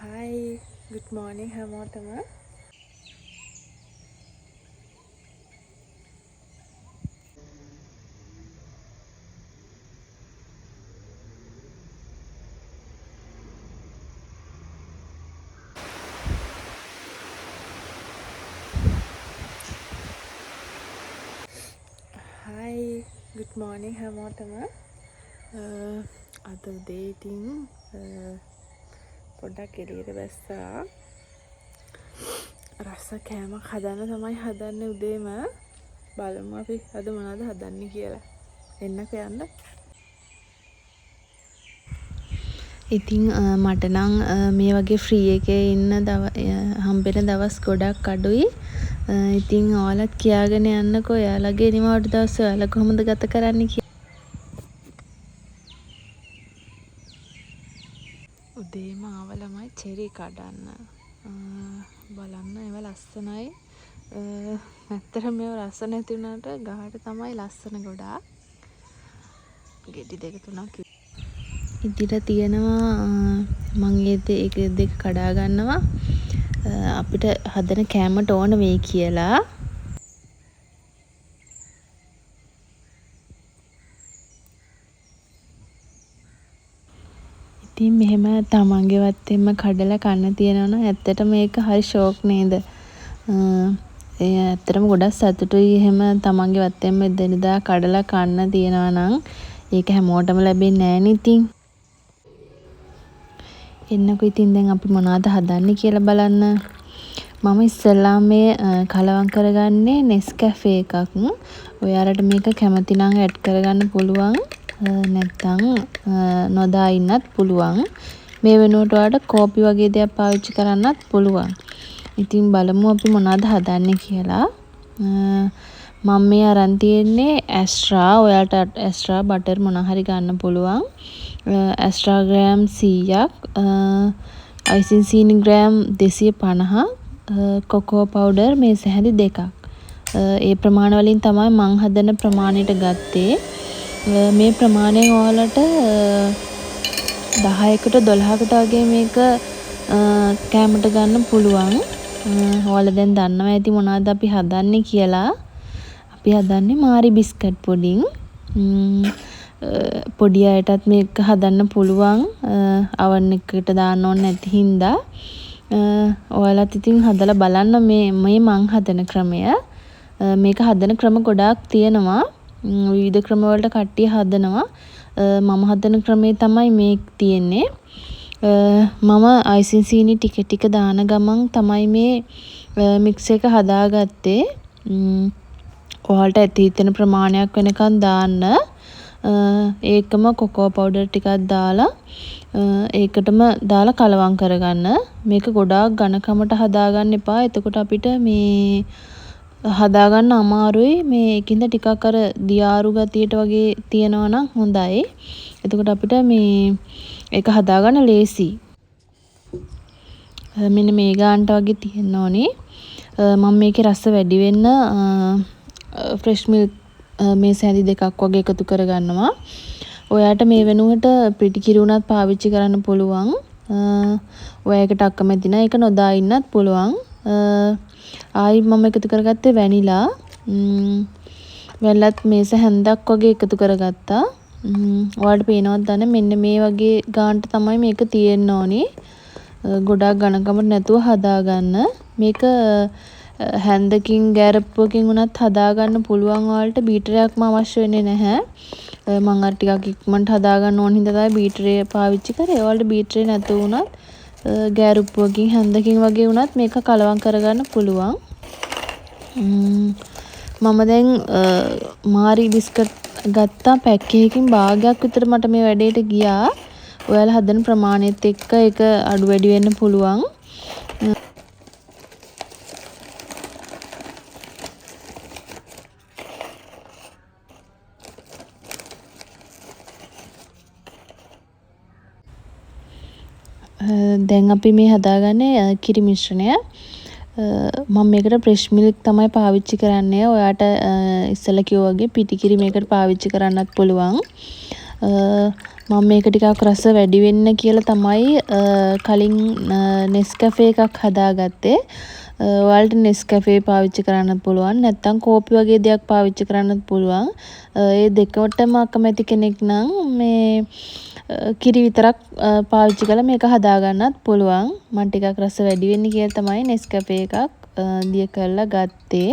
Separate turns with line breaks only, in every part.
Hi, good morning හැමෝටම. Hi, good morning හැමෝටම. අද උදේ ඉතින් පොඩ්ඩක් එළියට බැස්සා. රස කෑමක් හදන්න තමයි හදන්නේ උදේම. බලමු අපි අද මොනවද හදන්නේ කියලා. එන්නකෝ යන්න. ඉතින් මට නම් මේ වගේ ෆ්‍රී එකේ ඉන්න හම්බෙන දවස් ගොඩක් අඩුයි. ඉතින් ඔයාලත් කියාගෙන යන්නකෝ ඔයාලගේ නිවාඩු දවස් ඔයාලා කොහොමද ගත කරන්නේ කියලා. උදේම ආව ළමයි චෙරි කඩන්න. බලන්න ඒවා ලස්සනයි. ඇත්තටම මේවා රස නැති වුණාට ගහට තමයි ලස්සන ගොඩාක්. ගෙඩි දෙක තුනක් ඉදිරිය තියෙනවා. මම ඒක දෙක කඩා ගන්නවා. අපිට හදන කෑමට ඕන වෙයි කියලා. ඉතින් මෙහෙම තමන්ගේ වත්තෙන්ම කඩලා කන්න තියෙනවනම් ඇත්තටම මේක හරි ෂෝක් නේද? ඒ ඇත්තටම ගොඩක් සතුටුයි එහෙම තමන්ගේ වත්තෙන්ම එදිනෙදා කඩලා කන්න තියෙනවා නම්. ඒක හැමෝටම ලැබෙන්නේ නැහැ නේ ඉතින්. එන්නකෝ ඉතින් දැන් අපි මොනවද හදන්නේ කියලා බලන්න. මම ඉස්සෙල්ලාම මේ කලවම් කරගන්නේ Nescafe එකක්. ඔයාලට මේක කැමති නම් ඇඩ් කරගන්න පුළුවන්. නැත්නම් නොදා ඉන්නත් පුළුවන්. මේ වෙනුවට ඔයාලට කෝපි වගේ දෙයක් පාවිච්චි කරන්නත් පුළුවන්. ඉතින් බලමු අපි මොනවද හදන්නේ කියලා. මම මේ අරන් තියෙන්නේ ඇස්ට්‍රා. ඔයාලට ඇස්ට්‍රා බටර් මොනවා හරි ගන්න පුළුවන්. ඇස්ට්‍රා ග්‍රෑම් 100ක්, අයිසින් සීනි ග්‍රෑම් 250, කොකෝ පවුඩර් මේ සැහැඳි දෙකක්. ඒ ප්‍රමාණ වලින් තමයි මං හදන ප්‍රමාණයට ගත්තේ. මේ ප්‍රමාණයෙන් ඔයාලට 10කට 12කට වගේ මේක කෑමට ගන්න පුළුවන්. ඔයාලා දැන් දන්නවා ඇති මොනවද අපි හදන්නේ කියලා. අපි හදන්නේ මාරි බිස්කට් පුඩින්. පොඩි අයටත් මේක හදන්න පුළුවන්. oven එකකට දාන්න ඕනේ නැති හින්දා. ඔයාලත් ඉතින් හදලා බලන්න මේ මං හදන ක්‍රමය. මේක හදන ක්‍රම ගොඩාක් තියෙනවා. විවිධ ක්‍රම වලට කට්ටිය හදනවා. මම හදන ක්‍රමේ තමයි මේ තියෙන්නේ. මම අයිසින් සීනි ටික ටික දාන ගමන් තමයි මේ මික්ස් එක හදාගත්තේ. ඔයාලට ඇති හිතෙන ප්‍රමාණයක් වෙනකන් දාන්න. ඒකම කොකෝ පවුඩර් ටිකක් දාලා ඒකටම දාලා කලවම් කරගන්න. මේක ගොඩාක් ඝනකමට හදාගන්න එපා. එතකොට අපිට මේ හදාගන්න අමාරුයි. මේ ඒකින්ද ටිකක් අර දියාරු ගතියට වගේ තියනවා නම් හොඳයි. එතකොට අපිට මේ ඒක හදාගන්න ලේසි. මෙන්න මේ ගානට වගේ තියෙන්න ඕනේ. මම මේකේ රස වැඩි වෙන්න ෆ්‍රෙෂ් මිල්ක් මේ සැඳි දෙකක් වගේ එකතු කරගන්නවා. ඔයාට මේ වෙනුවට පිටි කිරි උනත් පාවිච්චි කරන්න පුළුවන්. ඔයාලකට අකමැති නම් ඒක නොදා ඉන්නත් පුළුවන්. ආයි මම එකතු කරගත්තේ වැනිලා. වැල්ලත් මේස හැන්දක් වගේ එකතු කරගත්තා. ඔයාලට පේනවද දන්නේ මෙන්න මේ වගේ ගානට තමයි මේක තියෙන්න ඕනේ. ගොඩාක් ඝනකමට නැතුව හදාගන්න. මේක හැන්දකින් ගෑරප්පුවකින් උනත් හදාගන්න පුළුවන්. ඔයාලට බීටරයක්ම අවශ්‍ය වෙන්නේ නැහැ. මම අර ටිකක් ඉක්මනට හදාගන්න ඕන හින්දා තමයි බීටරය පාවිච්චි කරේ. ඔයාලට බීටරේ නැතුව උනත් ගෑරුප්පුවකින් හැන්දකින් වගේ උනත් මේක කලවම් කරගන්න පුළුවන්. මම දැන් මාරි බිස්කට් ගත්තා පැක් එකකින් භාගයක් විතර මට මේ වැඩේට ගියා. ඔයාලා හදන ප්‍රමාණයත් එක්ක ඒක අඩු වැඩි වෙන්න පුළුවන්. දැන් අපි මේ හදාගන්නේ කිරි මිශ්‍රණය. මම මේකට ෆ්‍රෙෂ් මිල්ක් තමයි පාවිච්චි කරන්නේ. ඔයාට ඉස්සෙල්ලා කිව්වා වගේ පිටි කිරි මේකට පාවිච්චි කරන්නත් පුළුවන්. මම මේක ටිකක් රස වැඩි වෙන්න කියලා තමයි කලින් Nescafe එකක් හදාගත්තේ. ඔයාලට Nescafe පාවිච්චි කරන්නත් පුළුවන්. නැත්නම් කෝපි වගේ දෙයක් පාවිච්චි කරන්නත් පුළුවන්. ඒ දෙකටම අකමැති කෙනෙක් නම් මේ කිරි විතරක් පාවිච්චි කරලා මේක හදාගන්නත් පුළුවන්. මම ටිකක් රස වැඩි වෙන්න කියලා තමයි Nescafe එකක් දිය කරලා ගත්තේ.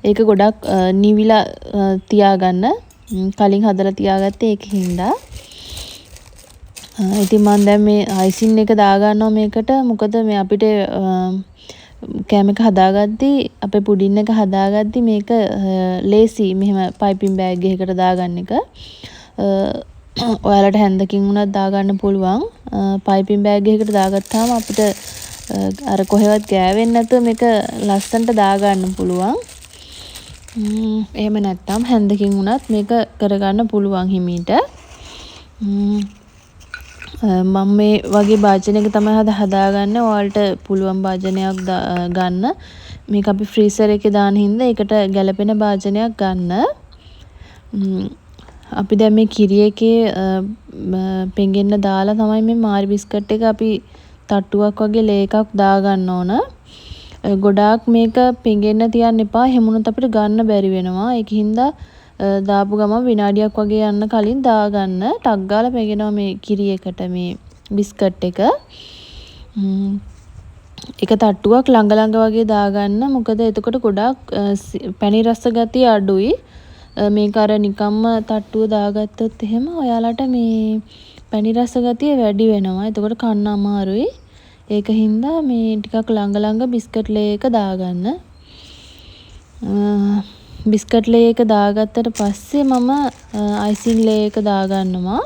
ඒක ගොඩක් නිවිලා තියාගන්න කලින් හදලා තියාගත්තේ ඒක හින්දා. ඉතින් මම දැන් මේ අයිසින් එක දාගන්නවා මේකට. මොකද මේ අපිට කෑම එක හදාගද්දි අපේ පුඩින් එක හදාගද්දි මේක ලේසි මෙහෙම පයිපින් බෑග් එකකට දාගන්න එක. ඔයාලට හැන්දකින් උනත් දාගන්න පුළුවන්. පයිපින් බෑග් එකකට දාගත්තාම අපිට අර කොහෙවත් ගෑවෙන්නේ නැතුව මේක ලස්සනට දාගන්න පුළුවන්. එහෙම නැත්නම් හැන්දකින් උනත් මේක කරගන්න පුළුවන් හිමීට. මම මේ වගේ භාජනයක තමයි හදාගන්නේ. ඔයාලට පුළුවන් භාජනයක් ගන්න. මේක අපි ෆ්‍රීසර් එකේ දාන හින්දා ඒකට ගැලපෙන භාජනයක් ගන්න. අපි දැන් මේ කිරි එකේ පෙඟෙන්න දාලා තමයි මේ මාරි බිස්කට් එක අපි තට්ටුවක් වගේ ලේ එකක් දාගන්න ඕන. ගොඩාක් මේක පෙඟෙන්න තියන්න එපා. හැමුණොත් අපිට ගන්න බැරි වෙනවා. ඒකින්ද දාපු ගමන් විනාඩියක් වගේ යන්න කලින් දාගන්න. ටක් ගාලා පෙඟෙනවා මේ කිරි එකට මේ බිස්කට් එක. එක තට්ටුවක් ළඟ ළඟ වගේ දාගන්න. මොකද එතකොට ගොඩාක් පැණි රස ගතිය අඩුයි. මේක අර නිකම්ම තට්ටුව දාගත්තොත් එහෙම ඔයාලට මේ පැණි රස ගතිය වැඩි වෙනවා. එතකොට කන්න අමාරුයි. ඒක හින්දා මේ ටිකක් ළඟ ළඟ බිස්කට් ලේ එක දාගන්න. බිස්කට් ලේ එක දාගත්තට පස්සේ මම අයිසින් ලේ එක දාගන්නවා.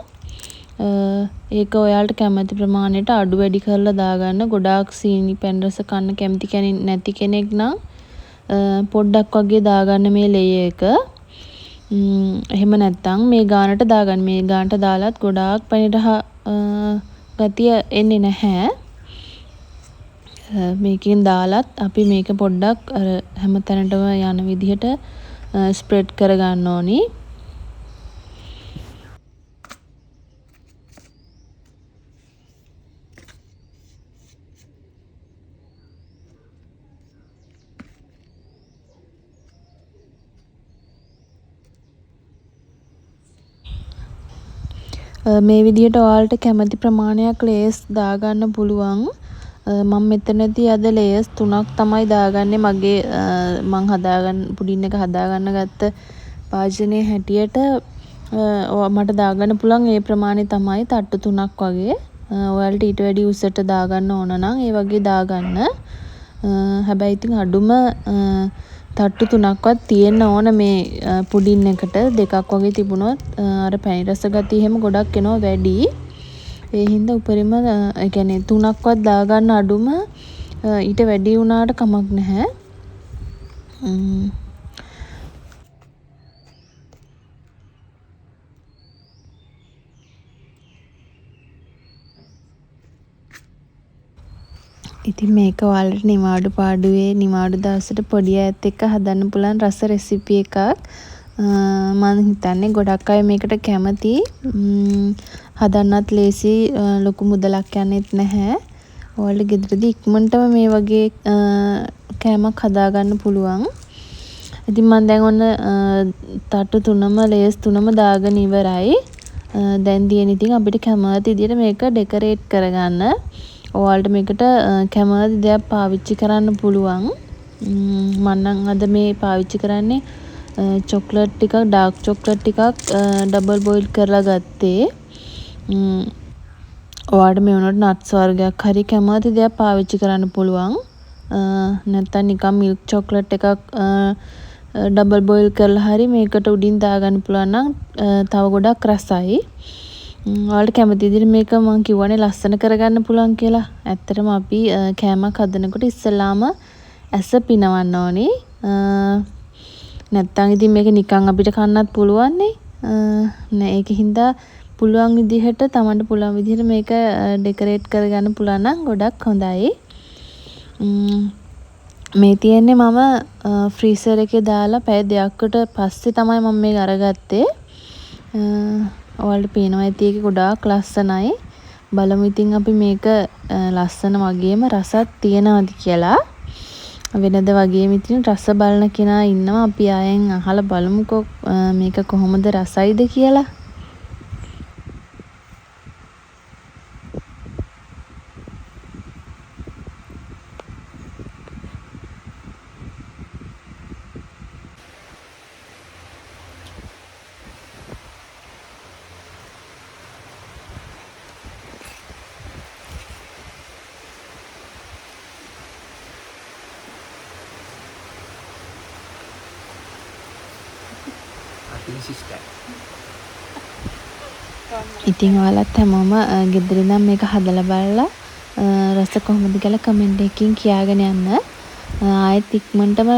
ඒක ඔයාලට කැමති ප්‍රමාණයට අඩු වැඩි කරලා දාගන්න. ගොඩාක් සීනි පැණි රස කන්න කැමති කෙනෙක් නැති කෙනෙක් නම් පොඩ්ඩක් වගේ දාගන්න මේ ලේ එක. එහෙම නැත්නම් මේ ගානට දාගන්න. මේ ගානට දාලත් ගොඩාක් පැණි රහ ගතිය එන්නේ නැහැ. මේකෙන් දාලත් අපි මේක පොඩ්ඩක් අර හැම තැනටම යන විදිහට ස්ප්‍රෙඩ් කරගන්න ඕනි. මේ විදිහට ඔයාලට කැමති ප්‍රමාණයක් ලේස් දාගන්න පුළුවන්. මම මෙතනදී අද ලේස් 3ක් තමයි දාගන්නේ. මගේ මං හදාගන්න පුඩින් එක හදාගන්න ගත්ත භාජනයේ හැටියට මට දාගන්න පුළුවන් ඒ ප්‍රමාණය තමයි තට්ටු 3ක් වගේ. ඔයාලට ඊට වැඩි උසට දාගන්න ඕන නම් ඒ වගේ දාගන්න. හැබැයි ඉතින් අඩුම තට්ටු 3ක්වත් තියෙන්න ඕන මේ පුඩින් එකට. 2ක් වගේ තිබුණොත් අර පැණි රස ගතිය එහෙම ගොඩක් එනවා වැඩි. ඒ හින්දා උපරිම ඒ කියන්නේ 3ක්වත් දාගන්න අඩුම. ඊට වැඩි වුණාට කමක් නැහැ. ඉතින් මේක ඔයාලට නිවාඩු පාඩුවේ නිවාඩු දවසට පොඩි අයත් එක්ක හදන්න පුළුවන් රස රෙසිපි එකක්. මම හිතන්නේ ගොඩක් අය මේකට කැමති. හදන්නත් ලේසි, ලොකු මුදලක් යන්නෙත් නැහැ. ඔයාලට ගෙදරදී ඉක්මනටම මේ වගේ කෑමක් හදාගන්න පුළුවන්. ඉතින් මම දැන් ඔන්න තට්ටු 3ම ලේස් 3ම දාගෙන ඉවරයි. දැන් තියෙන ඉතින් අපිට කැමති විදිහට මේක ඩෙකරේට් කරගන්න. ඔයාලට මේකට කැමති දෙයක් පාවිච්චි කරන්න පුළුවන්. මම නම් අද මේ පාවිච්චි කරන්නේ චොක්ලට් ටිකක්, ඩාර්ක් චොක්ලට් ටිකක් ඩබල් බොයිල් කරලා ගත්තේ. ඔයාලට මේ වුණාට නට්ස් වර්ගයක් හරි කැමති දෙයක් පාවිච්චි කරන්න පුළුවන්. නැත්නම් නිකන් මිල්ක් චොක්ලට් එකක් ඩබල් බොයිල් කරලා හරි මේකට උඩින් දාගන්න පුළුවන් නම් තව ගොඩක් රසයි. ඔයාලට කැමති විදිහට මේක මම කිව්වනේ ලස්සන කරගන්න පුළුවන් කියලා. ඇත්තටම අපි කෑමක් හදනකොට ඉස්සෙල්ලාම ඇස පිනවන්න ඕනේ. නැත්තම් ඉතින් මේක නිකන් අපිට කන්නත් පුළුවන් නේ. නෑ ඒකින්ද පුළුවන් විදිහට Tamanට පුළුවන් විදිහට මේක ඩෙකරේට් කරගන්න පුළුවන් නම් ගොඩක් හොඳයි. මේ තියෙන්නේ මම ෆ්‍රීසර් එකේ දාලා පැය 2කට පස්සේ තමයි මම මේක අරගත්තේ. ඔයාලට පේනවා ඇති ඒක ගොඩාක් ලස්සනයි. බලමු ඉතින් අපි මේක ලස්සන වගේම රසත් තියනවාද කියලා. වෙනද වගේම ඉතින් රස බලන කෙනා ඉන්නවා. අපි ආයෙන් අහලා බලමුකෝ මේක කොහොමද රසයිද කියලා. ඉතින් ඔයාලත් හැමෝම ගෙදර ඉඳන් මේක හදලා බලලා රස කොහොමද කියලා කමෙන්ට් එකකින් කියාගෙන යන්න. ආයෙත් ඉක්මනටම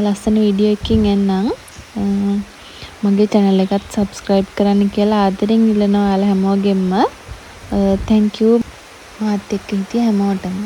ලස්සන වීඩියෝ එකකින් එන්නම්. මගේ channel එකත් subscribe කරන්න කියලා ආදරෙන් ඉල්ලනවා ඔයාලා හැමෝගෙම. thank you මාත් එක්ක හිටිය හැමෝටම.